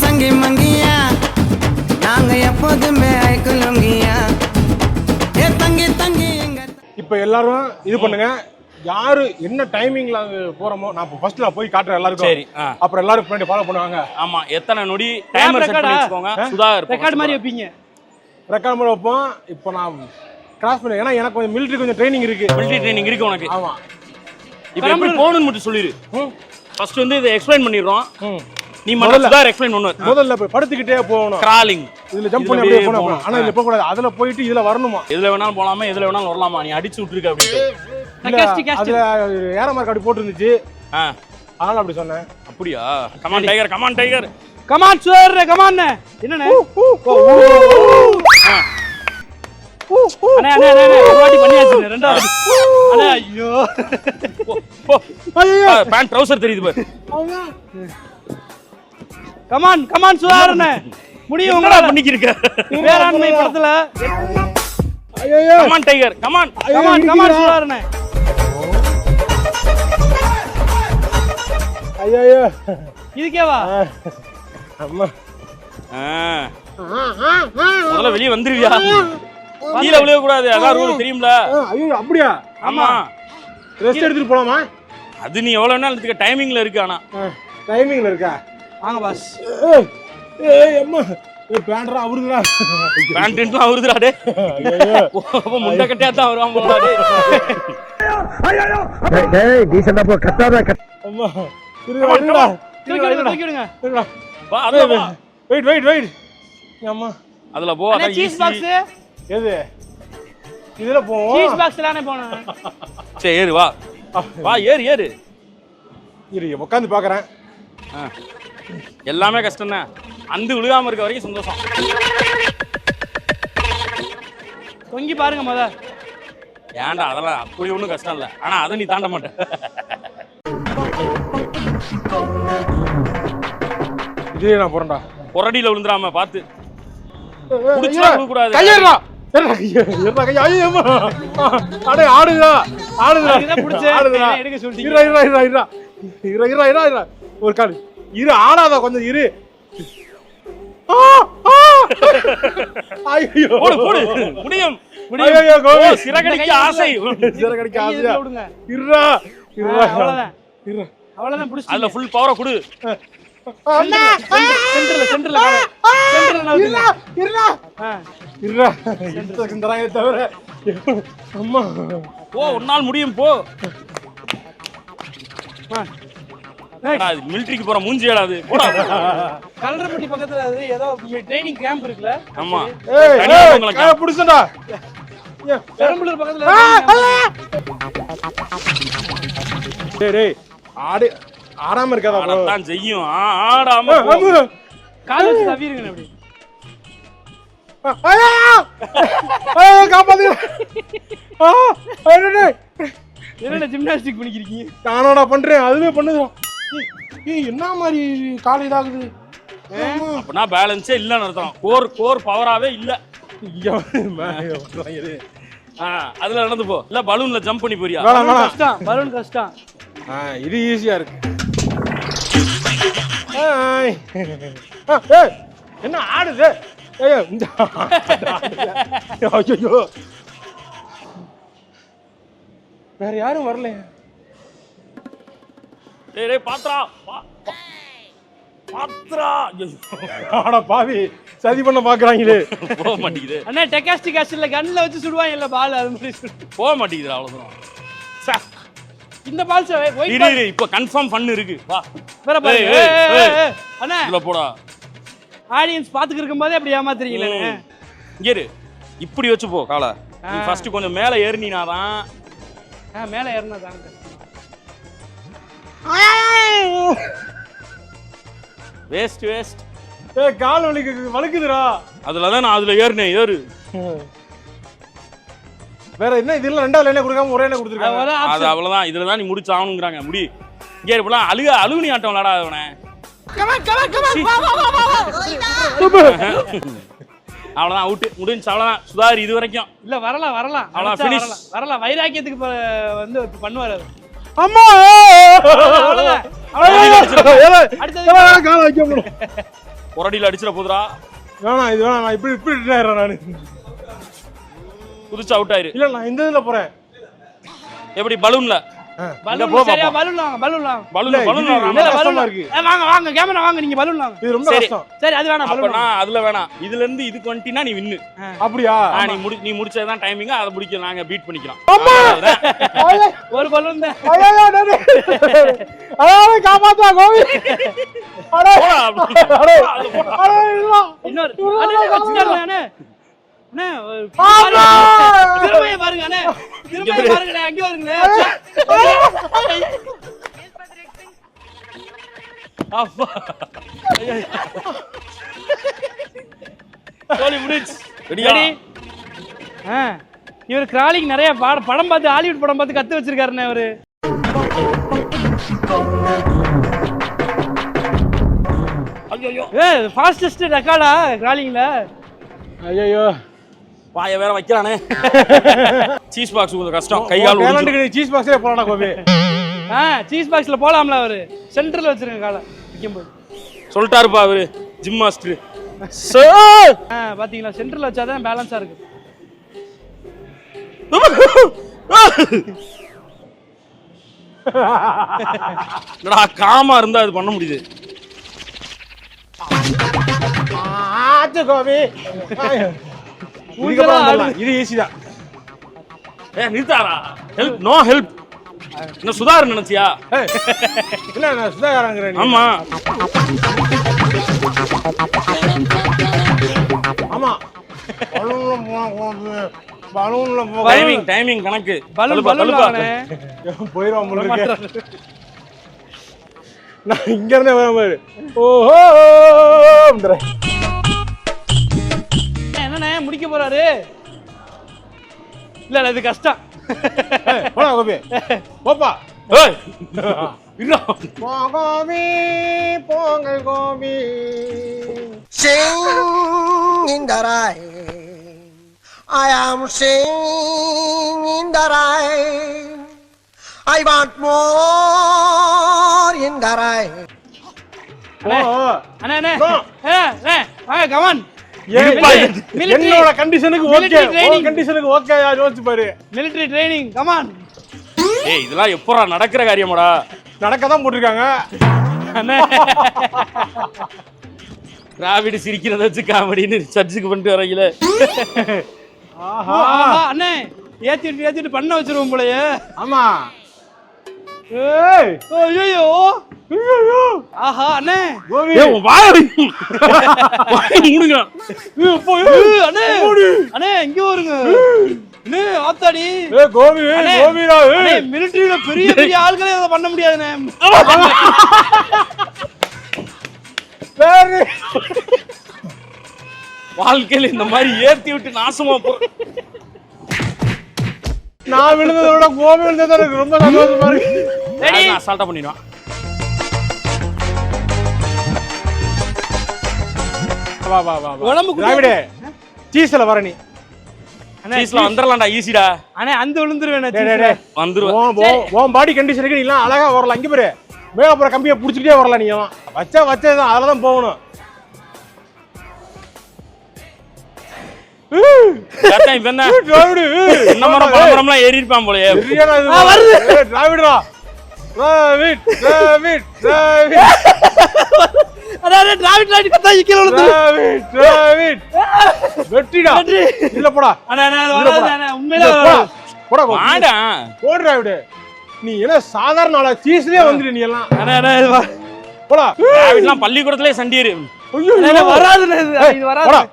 சங்கி மங்கியா நாங்க எப்போதுமே ஐக்குலுங்கியா ஏ தங்கி எங்க. இப்போ எல்லாரும் இது பண்ணுங்க, யாரு என்ன டைமிங்ல போறோமோ நான் ஃபர்ஸ்ட் நான் போய் காட்டுறேன் எல்லாருக்கும். சரி. அப்புறம் எல்லாரும் பின்னாடி ஃபாலோ பண்ணுவாங்க. ஆமா, எத்தனை நொடி டைமர் செட் பண்ணி வச்சுக்கோங்க. சுதா ரெக்கார்ட் மாதிரி வைப்பீங்க. ரெக்கார்ட் பண்ணி வைப்போம். இப்போ நான் கிராஸ் பண்ணேன், ஏன்னா எனக்கு கொஞ்சம் மிலிட்டரி கொஞ்சம் ட்ரைனிங் இருக்கு. மிலிட்டரி ட்ரைனிங் இருக்கு உனக்கு. ஆமா. இப்போ எப்படி போகணும்னு மட்டும் சொல்லிடு. ஃபர்ஸ்ட் வந்து இதை எக்ஸ்பிளைன் பண்ணிடுறோம். நீ முதல்ல சுதா எக்ஸ்பிளைன் பண்ணுவார். முதல்ல போய் படுத்துக்கிட்டே போகணும். கிராலிங். இதுல ஜம்ப் பண்ணி அப்படியே போகணும். ஆனா இதுல போக கூடாது. அதுல போயிட்டு இதுல வரணுமா? எதுல வேணாலும் போலாமா, எதுல வேணாலும் வரலாமா? நீ அடிச்சு விட்டுருக்க அப்படின்னு. அதுல ஏற மார்க் அப்படி போட்டு இருந்துச்சு. அதனால அப்படி சொன்னேன். அப்படியா? Come on tiger, come on tiger, come on sir, come on. என்னண்ணே அண்ணே ஒரு வாட்டி பண்ணியாச்சு, ரெண்டாவது. அண்ணே ஐயோ பேண்ட் ட்ரவுசர் தெரியுது பாரு. கமான் சுதாரணே, முடியும் உங்களா பண்ணிக்கிருக்க வேளாண்மை படத்துல. கமான் டைகர், கமான் சுதாரணே. ஐயோ இதுக்கேவா? அம்மா முதல்ல வெளியே வந்துருவியா? கீழே விழுக கூடாது, அதான் ரூல் தெரியும்ல. ஐயோ அப்படியா? ஆமா. ரெஸ்ட் எடுத்துட்டு போலாமா? அது நீ எவ்வளவு நேரம் எடுத்துக்க, டைமிங்ல இருக்கு. ஆனா டைமிங்ல இருக்கா? வாங்க பாஸ். ஏய் அம்மா, பேண்டரா அவருதுடா. பேண்ட்லாம் அவருதுடா டே. அப்ப முண்டை கட்டையா தான் வருவாங்க போடா டே. டேய் டீசன்ட்டா போ, கட்டாத அம்மா இருடா. தூக்கி விடுங்க. வா அதுல வா. வெயிட் அம்மா அதுல போ. அத சீஸ் பாக்ஸ் எது? இதுல போவோம். சீஸ் பாக்ஸ்லானே போணும். சரி ஏறு, வா வா, ஏறு. இரு உட்கார்ந்து பாக்குறேன். எல்லாமே கஷ்டம் தான். அந்த விழுகாம இருக்க வரைக்கும் சந்தோஷம். தொங்கி பாருங்க முத. ஏன்டா அதெல்லாம் அப்படி ஒன்றும் கஷ்டம் இல்லை. ஆனா அதை நீ தாண்ட மாட்டேன். இதே நான் போறேன்டா. பொரடியில விழுந்துடாம பார்த்து. புடிச்சா விழ கூடாது. கையேறா. ஐயோ அம்மா. அடே ஆடுடா. இத புடிச்சே எடுக்க சொல்லிட்டீங்க. இரு. ஒரு கால். இரு, ஆடாத கொஞ்சம் இரு. ஐயோ போடு. முடியும். ஐயோ கோவி. சிறகடிக்க ஆசை. ஆசையா? இருடா. அவ்வளவுதான் புடிச்சு. அதுல ஃபுல் பவரை கொடு. சென்டர்ல தவிர. அம்மா போ, ஒரு நாள் முடியும் போ. மிலிட்டரிக்கு போற மூஞ்சி ஏடாது. போடா. கலரப்பட்டி பக்கத்துல அது ஏதோ ட்ரைனிங் கேம்ப் இருக்குல. ஆமா. ஏய் புடிச்சடா. பெரம்பலூர் பக்கத்துல. டேய் ஆடாம இருக்காதா bro? அதான் செய்யும். ஆடாம கால் வச்சு தவிருங்க அப்படி. ஐயோ காப்பாத்து. என்ன ஜிம்னாஸ்டிக் பண்ணிக்கிறீங்க? நானோட பண்றேன், அதுவே பண்ணுதா. ஏய் என்ன மாதிரி கால் இதாகுது? அப்பனா பேலன்ஸே இல்லன்னு அர்த்தம். கோர் பவராவே இல்ல. அதுல நடந்து போ. இல்ல பலூன்ல ஜம்ப் பண்ணி போறியா? கஷ்டம், பலூன் கஷ்டம். இது ஈஸியா இருக்கு. என்ன ஆடுது? ஐயோ வேற யாரும் வரல. டேய் பாத்ரா. ஆட பாவி, சதி பண்ண பாக்குறாங்களே. போக மாட்டேங்குது. அண்ணா டெக்காஸ்டிக் ஆசிட்ல கன்ல வச்சு சுடுவாங்க இல்ல பால், அது மாதிரி போக மாட்டேங்குது. அவ்வளவுதான். இந்த பால் இரு, இப்ப கன்ஃபார்ம் பண்ணு இருக்கு. வா வேற பாரு. அண்ணா இதுல போடா. ஆடியன்ஸ் பாத்துக்கிட்டு இருக்கும்போதே அப்படி ஏமாத்துறீங்களே. இரு, இப்படி வச்சு போ காலை. நீ ஃபர்ஸ்ட் கொஞ்சம் மேல ஏறினாதான். மேல ஏறினாதான் வேஸ்ட். ஏய் கால் வலிக்குதுடா. அதுலதான் நான் அதுல ஏறினேன். ஏறு. வேற என்ன இதெல்லாம் ரெண்டாவது லைனே கொடுக்காம ஒரே லைனே கொடுத்துருக்காங்க. அது அவ்வளவுதான். இதுலதான் நீ முடிச்சு ஆகணுங்கிறாங்க. முடி. இங்கே இப்பலாம் அழுகுனி ஆட்டம் விளையாடா அவனை. அவ்வளவுதான், அவுட் முடிஞ்சு. அவ்வளவுதான் சுதாரி இது வரைக்கும். இல்ல வரலாம் அவ்வளவுதான் ஃபினிஷ். வரலாம். வைராக்கியத்துக்கு வந்து பண்ணுவாரு. அம்மா அவ்வளவுதான். கால வைக்க முடியும். புரடியில் அடிச்சிட போதுரா. வேணாம் இது வேணாம், நான் இப்படி நானு புதுச்சு அவுட் ஆயிரு. இல்ல நான் இந்த இதுல போறேன். எப்படி பலூன்ல? பலூன் சரியா பலூன் வாங்க பலூன் வாங்க. பலூன் பலூன் கஷ்டமா இருக்கு. வாங்க வாங்க கேமரா வாங்க நீங்க பலூன் வாங்க. இது ரொம்ப கஷ்டம். சரி அது வேணாம் அப்ப பலூன். நான் அதுல வேணாம். இதுல இருந்து இதுக்கு வந்துட்டீனா நீ வின்னு. அப்படியா? நீ முடிச்சதான் டைமிங். அத முடிக்க நாங்க பீட் பண்ணிக்கலாம். ஒரு பலூன் தான். ஐயோ டேய். அட காப்பாத்தா கோவி. அட இன்னொரு அண்ணே வச்சிட்டாங்க அண்ணே. அண்ணே திரும்பவே பாருங்க அண்ணே. திரும்பவே பாருங்க அங்க வருங்க. அப்பா. கோலி முடிச்சு. ரெடியா? இவர் கிராலிங் நிறைய படம் பார்த்து ஹாலிவுட் படம் பார்த்து கத்து வச்சிருக்காருண்ணே அவரு. ஐயோ ஃபாஸ்டஸ்ட் ரெக்கார்டா கிராலிங்ல. ஐயோ வாய வேற வைக்கறானே. சீஸ் பாக்ஸ் கொஞ்சம் கஷ்டம். கை கால் டேலண்ட்க்கு சீஸ் பாக்ஸே போறடா கோபி. சீஸ் பாக்ஸ்ல போலாம்ல அவரு. சென்டர்ல வச்சிருங்க காலை வைக்கும்போது. சொல்லிட்டாருப்பா அவரு ஜிம் மாஸ்டர். பாத்தீங்களா சென்டர்ல வச்சாதான் பேலன்ஸா இருக்கு. என்னடா காமா இருந்தா அது பண்ண முடியுது. ஆச்சு கோபி. இது ஈஸி தான். நிறுத்தாரா? Help no help. என்ன சுதாகர் நினைச்சியா? இல்ல நான் சுதாகரங்கறேன். ஆமா ஆமா பலூன்ல டைமிங் கணக்கு. பலூன் போயிரும் உங்களுக்கு. நான் இங்க இருந்தே வரேன் பாரு. ஓஹோ என்னண்ணே முடிக்க போறாரு. இல்ல இது கஷ்டம். போடா கோபி போப்பா. ஏய் இல்ல Gopi Pongal Gopi. Sing in the rain, I am singing in the rain. I want more in the rain. அண்ணே அண்ணே வாங்க கமான். என்னோட கண்டிஷனுக்கு ஓகே. உங்க கண்டிஷனுக்கு ஓகே யோசிச்சு பாரு. Military training come on. ஏய் இதெல்லாம் எப்பறா நடக்கிற காரியமாடா? நடக்க தான் போட்டுருக்காங்க. அண்ணே ராவிடி சிரிக்கிறத வச்சு காமெடின்னு சர்ச்சுக்கு பண்ணிட்டு வரீங்களே. ஆஹா அண்ணே ஏத்திட்டு பண்ண வச்சிருவோம் போலயே. ஆமா. ஏய் ஐயோ ஐயோ ஆஹா அண்ணே கோபி ஏய் வாய் மூடுங்க. அண்ணே அண்ணே இங்க வருங்க. அண்ணே ஆத்தாடி. ஏய் கோபி கோபிடா. அண்ணே மிலிட்டரியில பெரிய ஆட்களே அத பண்ண முடியாதுண்ணே. வேற வாழ்க்கையில இந்த மாதிரி ஏத்தி விட்டு நாசமா போ. நான் விழுந்ததை விட கோபி விழுந்தது எனக்கு ரொம்ப சந்தோஷமா இருக்கு. ரெடி அசால்ட்டா பண்ணிடுவான். வா வா வா உடம்பு ராவிடே சீஸ்ல வர நீ. சீஸ்ல வந்துறலாம்டா ஈஸிடா. அண்ணே அந்த விழுந்துருவேன். டேய் டேய் வந்துருவேன். உன் பாடி கண்டிஷனுக்கு நீ எல்லாம் அழகா வரலாம். இங்க பாரு மேல போற கம்பியை புடிச்சிட்டே வரலாம். நீ வச்சதான் அதுல தான் போகணும். என்ன ஏறி இருப்பான் போலயே. டிராவிடா டிராவிட் டிராவிட் டிராவிட் அடடே டிராவிட் லைட் கத்தா கீழ விழுந்து. டிராவிட் டிராவிட் வெட்டிடா. இல்ல போடா. அண்ணே அது வராது அண்ணே உண்மையிலே வராது. போடா வாடா போடு டிராவிட். நீ என்ன சாதாரண ஆளா? சீஸ்லயே வந்துரு நீ எல்லாம். அண்ணே போடா. டிராவிட்லாம் பள்ளிக்கூடத்திலே சண்டியரு. ஐயோ அண்ணே வராதுண்ணே இது வராது. போடா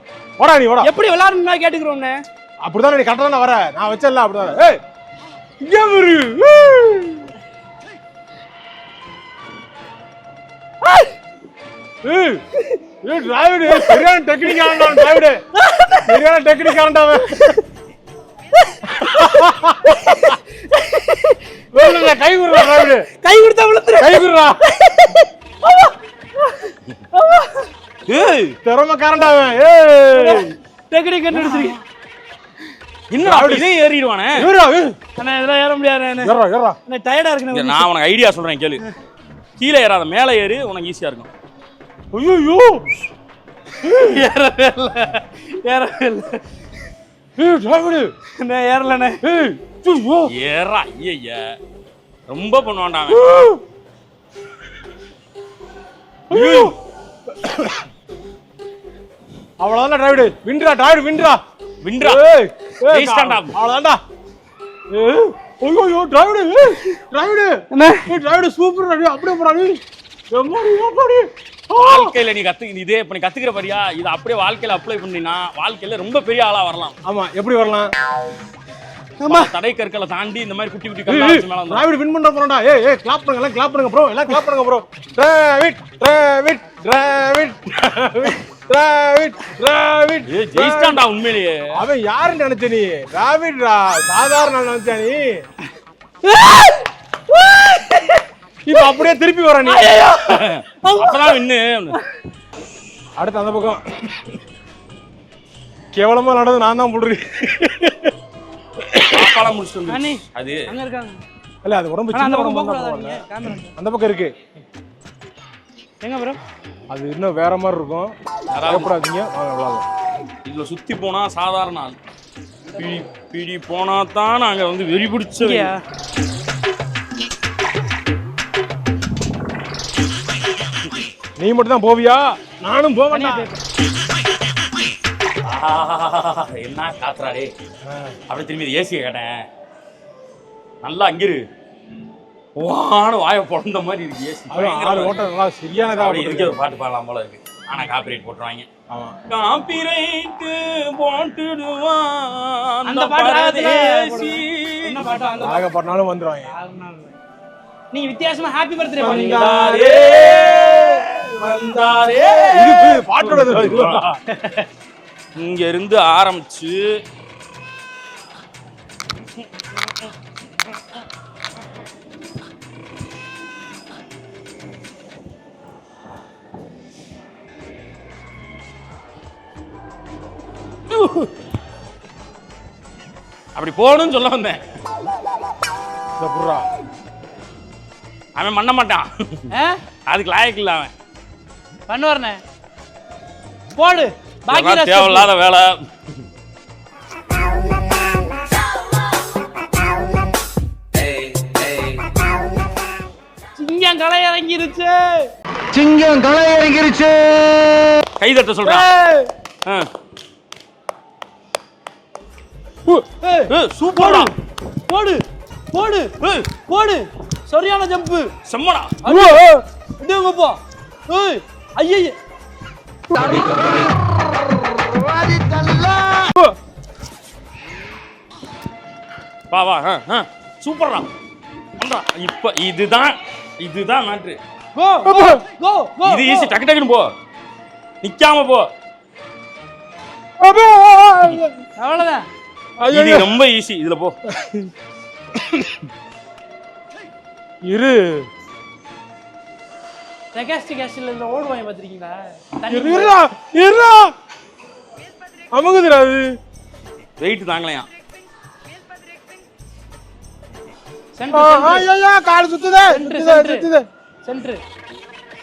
போடா நீ போடா. எப்படி விளையாடணும்னா கேட்டுக்குறோம்ண்ணே. அப்படிதான் நீ கரெக்டா வர. நான் வச்சல அப்படிதான். ஏய் இங்க வரு. ஏய் ஏய் டிரைவர் சரியான டெக்னிக் ஆனடா டிரைவர். சரியான டெக்னிக் ஆனடா அவன். வேணுங்க கை குடுறா டிரைவர். கை கொடுத்தா விழுந்துரு. கை குடுறா. ஏய் திறமைக்காரன்டா அவன். ஏய் டெக்னிக் கண்டுபிடிச்சிருக்க. என்னடா அப்படியே ஏறிடுவானே. ஏறா. அண்ணே இதெல்லாம் ஏற முடியாது அண்ணே. ஏறா ஏறா. அண்ணே டயர்டா இருக்குண்ணே. நான் உனக்கு ஐடியா சொல்றேன் கேளு. கீழே ஏறாத, மேலே ஏறு, உனக்கு ஈஸியா இருக்கும். ஐயோ ஏறவே இல்லை ஏறவே இல்லை. டிராவிடு நான் ஏறலண்ணே. ஏறா ஐயா, ரொம்ப பண்ணுவான்டாங்க. அவ்வளவுதான் டிராவிடு. விண்ட்ரா டிராவிடு, விண்ட்ரா விண்ட்ரா ஜெயிச்சிட்டான்டா. அவ்வளவுதான்டா. ஐயோ டிராவிடு, டிராவிடு டிராவிடு சூப்பர். அப்படியே போறாரு. வாழ்க்கையில நீ இதே இப்ப நீ கத்துக்கிற பாரியா, இதை அப்படியே வாழ்க்கையில அப்ளை பண்ணினா வாழ்க்கையில ரொம்ப பெரிய ஆளா வரலாம். ஆமா, எப்படி வரலாம்? தடை கற்களை தாண்டி இந்த மாதிரி குட்டி குட்டி கல்லா வச்சு மேல டிராவிட் வின் பண்ண போறோம்டா. ஏய் கிளாப் பண்ணுங்க, எல்லாம் கிளாப் பண்ணுங்க ப்ரோ, எல்லாம் கிளாப் பண்ணுங்க ப்ரோ. டிராவிட் டிராவிட் டிராவிட் டிராவிட் டிராவிட். ஏய் ஜெயிச்சிட்டான்டா உண்மையிலேயே. அவன் யாருன்னு நினைச்ச நீ? டிராவிட்ரா, சாதாரண நினைச்ச நீ. இப்ப அப்படியே திருப்பி வர நீ. அப்பதான் வின்னு. அடுத்து அந்த பக்கம் கேவலமா நடந்து நான் தான் போடுறேன். சாப்பாடா முடிச்சிட்டு வந்து அண்ணி அது அங்க இருக்காங்க. இல்ல அது உடம்பு ஆனா அந்த சின்ன பக்கம் உடம்பு போக தான் கூடாது. கேமரா அந்த பக்கம் இருக்கு. எங்க ப்ரோ? அது இன்னும் வேற மாதிரி இருக்கும். பயப்படாதீங்க, வாங்க விளையாடலாம். இதுல சுத்தி போனா சாதாரண ஆள். பிடி போனா தான் நாங்க வந்து வெறி பிடிச்ச. நீ மட்டும் தான் போவியா? நானும் போவேன். என்ன காத்துறாடே. அப்படி திரும்பி ஏசியை கேட்டேன். நல்லா அங்கிரு வான வாய பொழந்த மாதிரி இருக்கு ஏசி. நல்லா சரியானதா இதுக்கே ஒரு பாட்டு பாடலாம் போல இருக்கு. ஆனா காப்பிரைட் போட்டுருவாங்க. காப்பிரைட் போட்டுடுவான் அந்த பாட்டு என்ன பாட்டு? அந்த ஆக பாடினாலும் வந்துருவாங்க. நீங்க வித்தியாசமா ஹாப்பி பர்த்டே பண்ணீங்க. வந்தாரே இது பாட்டோட இங்க இருந்து ஆரம்பிச்சு அப்படி போகணும்னு சொல்ல வந்தேன். அவன் பண்ண மாட்டான். அதுக்கு லாயக்கு இல்ல அவன். பண்ணுவார்ண்ணே. போடு. பாக்கி தேவையில்லாத வேலை. சிங்கம் களை இறங்கிருச்சு. சிங்கம் களை இறங்கிருச்சு. கை தட்ட சொல்றேன். சூப்பரா. போடு போடு போடு. சரியான ஜம்ப். செம்மடா. டேங்கப்பா. ஏய் ஐயே. வா வா. சூப்பர்டா. பண்றா. இப்ப இதுதான் மேட்ரு. கோ கோ கோ. இது ஈஸி. டக்கு டக்குன்னு போ. நிக்காம போ. அவ்வளவுதான். இது ரொம்ப ஈஸி. இதுல போ. இரு. மெகாஸ்டிக் ஆக்ஷன்ல இந்த ஓடுவாங்க பாத்திருக்கீங்களா? இருடா இருடா. அமுகுதுடா அது. வெயிட் தாங்கலையா? ஐயா கால் சுத்துதே. சுத்துதே. சென்டர்.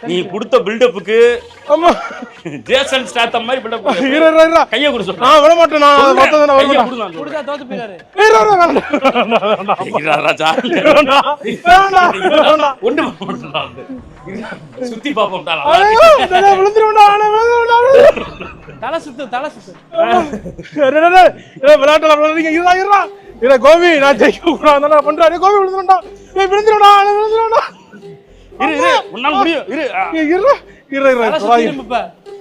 நீ கொடுத்த பில்டப்புக்கு அம்மா ஜேசன் ஸ்டாத்தம் மாதிரி பில்டப். இரு இரு இரு. கைய குடு சொல்றேன். நான் விட மாட்டேன். நான் மொத்தம் நான் கைய வரேன். குடு நான் குடுதா தோத்து போயிராரு. இரு இரு. சொல்றேன். ராஜா. வேண்டாம். ஒண்ணு பண்ணடா. சுத்தி பாப்போம்டா. ஐயோ நான் விழுந்துறேன்டா. தலை சுத்து தலை சுத்து. விளையாட்டுல விளையாடுறீங்க. இருடா இருடா. இரு கோபி, நான் ஜெயிக்க கூடாது. நான் பண்றேன். கோபி விழுந்துறேன்டா. ஏய் விழுந்துறேன்டா. விழுந்துறேன்டா. இரு இரு. உன்னால முடியும். இரு இரு இரு இரு.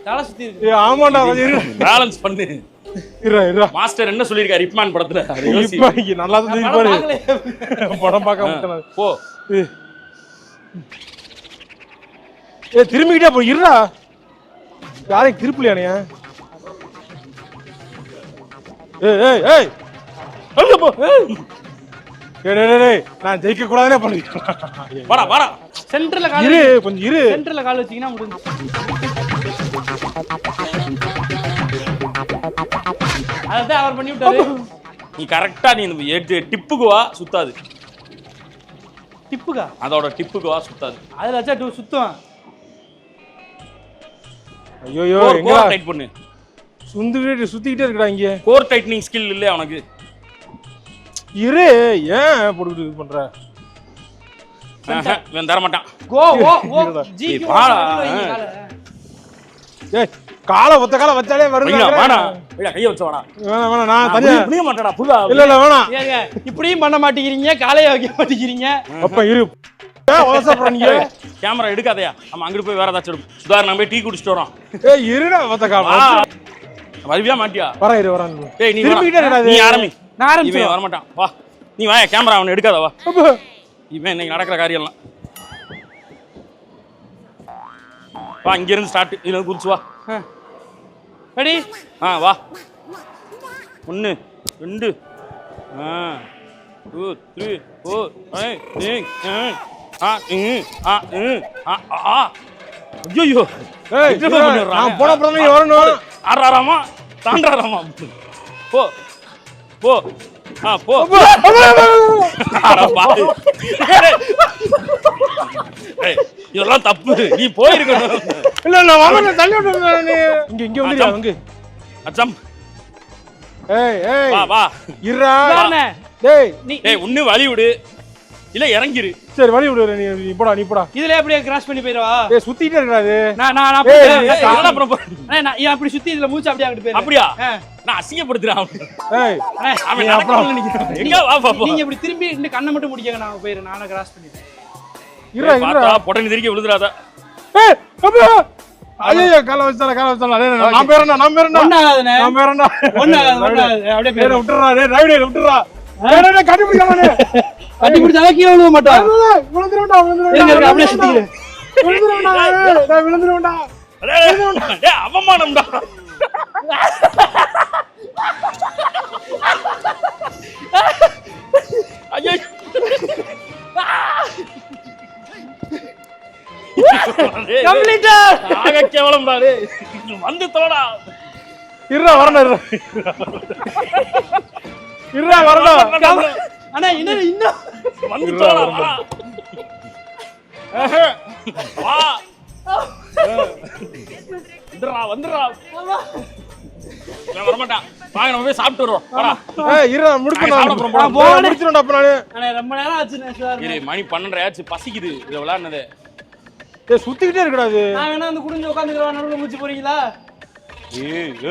தலை சுத்தி இருக்கு. ஏய் ஆமாடா. இரு. பேலன்ஸ் பண்ணு. இரு இரு. மாஸ்டர் என்ன சொல்லிருக்காரு இப்மான் படத்துல? அதை யோசி. இப்ப நல்லா தான் பாரு. படம் பார்க்க மாட்டேன். போ. ஏய் திரும்பிக்கிட்டே போ. இருடா. யாரையும் திருப்பலையானே. ஏய் ஏய் ஏய். அங்க போ. ஏய் டேய் டேய். நான் ஜெயிக்க கூடாதுனே பண்ணிட்டேன். வாடா வாடா. சென்டர்ல கால் இரு கொஞ்சம் இரு. சென்டர்ல கால் வச்சீங்கன்னா முடிஞ்சு. அதான் அவர் பண்ணி விட்டாரு. நீ கரெக்டா நீ டிப்புக்கு வா. சுத்தாது. டிப்புக்கா அதோட டிப்புக்கு வா, சுத்தாது. அதில் வச்சா சுத்தம். ஐயோ கோர் எங்கடா டைட் பண்ணு. சுத்திக்கிட்டே இருக்கடா இங்க. கோர் டைட்னிங் ஸ்கில் இல்லையா உனக்கு? இரு, ஏன் போட்டுக்கிட்டு இது பண்ற? இவன் தர மாட்டான். கோ ஓ ஜி ஏய், வாடா. ஏய், ஒத்த காலை வச்சாலே வருது. வாடா. கையை வச்சு வாடா. வேணாம் நான் தனியா புரிய மாட்டேடா புல்லா. இல்ல வேணாம். ஏங்க இப்படியும் பண்ண மாட்டேங்கிறீங்க, காலைய வைக்க மாட்டேங்கிறீங்க. அப்ப இரு. நீங்க கேமரா எடுக்காதயா. நம்ம அங்கிட்டு போய் வேற ஏதாச்சும் எடுப்போம். சுதார் நம்ம போய் டீ குடிச்சிட்டு வரோம். ஏய் இருடா ஒத்த காலை. வருவியா மாட்டியா? வரேன். ஏய் நீ திரும்பிட்டே இருக்கடா. நீ ஆரம்பி. நான் இவன் ஆரம்பிச்சேன். வர மாட்டான். வா நீ வா, கேமரா அவனை எடுக்காத வா. அப்ப இவன் இன்னைக்கு நடக்கிற காரியம்லாம். வா இங்க இருந்து ஸ்டார்ட். இதுல இருந்து குதிச்சு வா. ரெடி? வா. 1 2 2 3 4 5 ஐயோ ஏய் நான் போன அப்புறம் நீ வரணும். ஆறாராமா தாண்டாராமா. போ போ போ. இதெல்லாம் தப்பு. நீ போயிருக்கணும். இல்ல நான் வரணும். தள்ளி விட்டு நீ இங்க வந்துறியா அங்க? அச்சம். ஏய் வா வா. இருடா. டேய் டேய் ஒண்ணு வழி விடு இல்ல இறங்கிரு. சரி வழி விடு. நீ போடா. இதுல அப்படியே கிராஸ் பண்ணி போயிரவா? ஏய் சுத்திட்டே இருக்கடா இது. நான் அப்படி சுத்தி இதுல மூச்சு அப்படியே அங்கிட்டு போயிரு. அப்படியா? நான் அசிங்கப்படுத்துறேன். ஏய் அவன் நடக்கணும்னு நினைக்கிறேன். எங்க வா பாப்பா. நீங்க இப்படி திரும்பி இந்த கண்ணை மட்டும் முடிக்கங்க, நான் போயிரு. நானே கிராஸ் பண்ணிட்டேன். இருடா பாத்தா பொட்டனி திருக்கி விழுதுறாத. ஏய் அப்பா. ஐயோ கால வச்சால. நான் பேரண்டா. ஒண்ணாகாதுனே. நான் பேரண்டா. ஒண்ணாகாது. அப்படியே பேர விட்டுறா. டேய் டிரைவர் விட்டுறா. டேய் கட்டி பிடிக்காமனே. கட்டி பிடிச்சா கீழ விழுவ மாட்டான். விழுந்துறடா. இருங்க அப்படியே சுத்திடு. விழுந்துறடா. டேய் அவமானம்டா. ஐயோ கம்ப்ளீட்டா. ஆக கேவலம்டா டேய். வந்து தோடா. இருடா வரணும். இருடா வரணும். அண்ணா இன்னும் வந்து தோடா. வா. வந்துடுறா. நான் வர மாட்டான். வாங்க நம்ம போய் சாப்பிட்டு வருவோம். வாடா. ஏய் இருடா முடிச்சுறேன்டா அப்ப நானு. அண்ணா ரொம்ப நேரம் ஆச்சு சார். இரு மணி 12:30 ஆச்சு. பசிக்குது. இத விளையாடுனது. ஏய் சுத்திக்கிட்டே இருக்கடா இது. நான் வேணா வந்து குடிஞ்சு உட்கார்ந்துக்கறேன். நடுவுல மூச்சு போறீங்களா?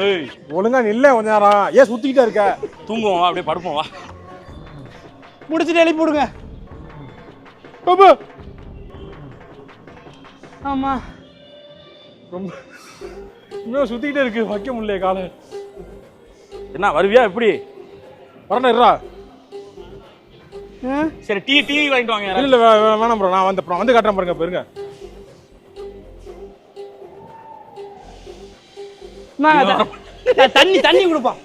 ஏய் ஒழுங்கா நில்ல கொஞ்ச நேரம். ஏன் சுத்திக்கிட்டே இருக்க? தூங்குவோம் வா. அப்படியே படுப்போம் வா. முடிச்சிட்டு எழுப்பி விடுங்க. அப்பா. ஆமா ரொம்ப இன்னும் சுத்திக்கிட்டே இருக்கு. வைக்க முடியல காலை. என்ன வருவியா எப்படி? வரணும் இருடா. சரி டீ வாங்கிட்டு வாங்க. இல்ல வேணாம் ப்ரோ. நான் வந்து காட்டுறேன் பாருங்க. பாருங்க தண்ணி கொடுப்பான்.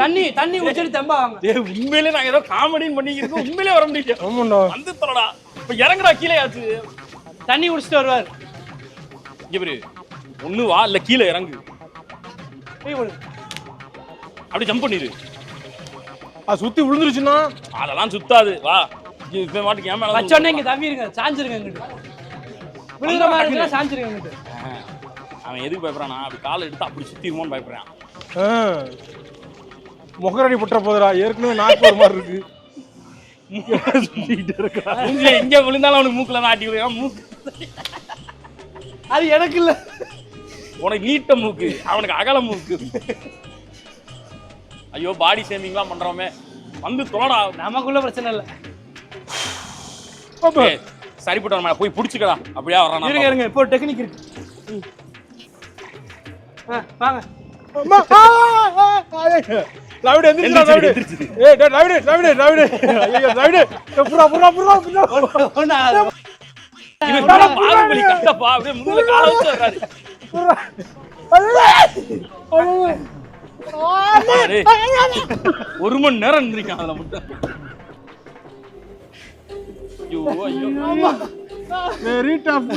தண்ணி குடிச்சிட்டு தெம்பா வாங்க. டேய் உண்மையிலே நான் ஏதோ காமெடின்னு பண்ணிக்கிறேன். உண்மையிலே வர முடியல. ஆமாண்டா. வந்து தரடா. இப்ப இறங்குடா கீழே ஆச்சு. தண்ணி குடிச்சிட்டு வருவார். இங்க பாரு. ஒண்ணு வா இல்ல கீழே இறங்கு. அப்படி ஜம்ப் பண்ணிரு. அது சுத்தி விழுந்துருச்சுன்னா அதெல்லாம் சுத்தாது. வா. இப்ப மாட்டுக்கு ஏன் மேல வச்சோடனே இங்க தம்பிருங்க. சாஞ்சிருங்க இங்கிட்டு. விழுகிற மாதிரி இருந்தா சாஞ்சிருங்க இங்கிட்டு. அவன் எதுக்கு பயப்படுறானா? அப்படி காலை எடுத்து அப்படி சுத்திடுமோன்னு பயப்படுறான். முகரடி புட்ட போதுடா. ஏற்கனவே நாக்கு ஒரு மாதிரி இருக்கு. சுத்திக்கிட்டே இருக்கா. இங்க விழுந்தாலும் அவனுக்கு மூக்குல தான் ஆட்டி விடுறான். மூக்கு அது எனக்கு இல்ல. உனக்கு நீட்ட மூக்கு, அவனுக்கு அகல மூக்கு. ஐயோ பாடி ஷேமிங்லாம் பண்றோமே. வந்து தோடா. நமக்குள்ள பிரச்சனை இல்ல. சரிப்பட்டு வர போய் புடிச்சுக்கடா. அப்படியே வர்றான். இருங்க இப்போ டெக்னிக் இருக்கு. வாங்க. டிரைவர் எந்திரிச்சு. டிரைவர். ஏய் டிரைவர். ஐயோ டிரைவர். புறா. பாகுபலி கட்டப்பா. அப்படியே முதுகுல காலை வச்சு வர்றாரு. ஒரு மணி நேரம் இருந்திருக்கான் அதுல மட்டும். ஐயோ வெரி டஃப்.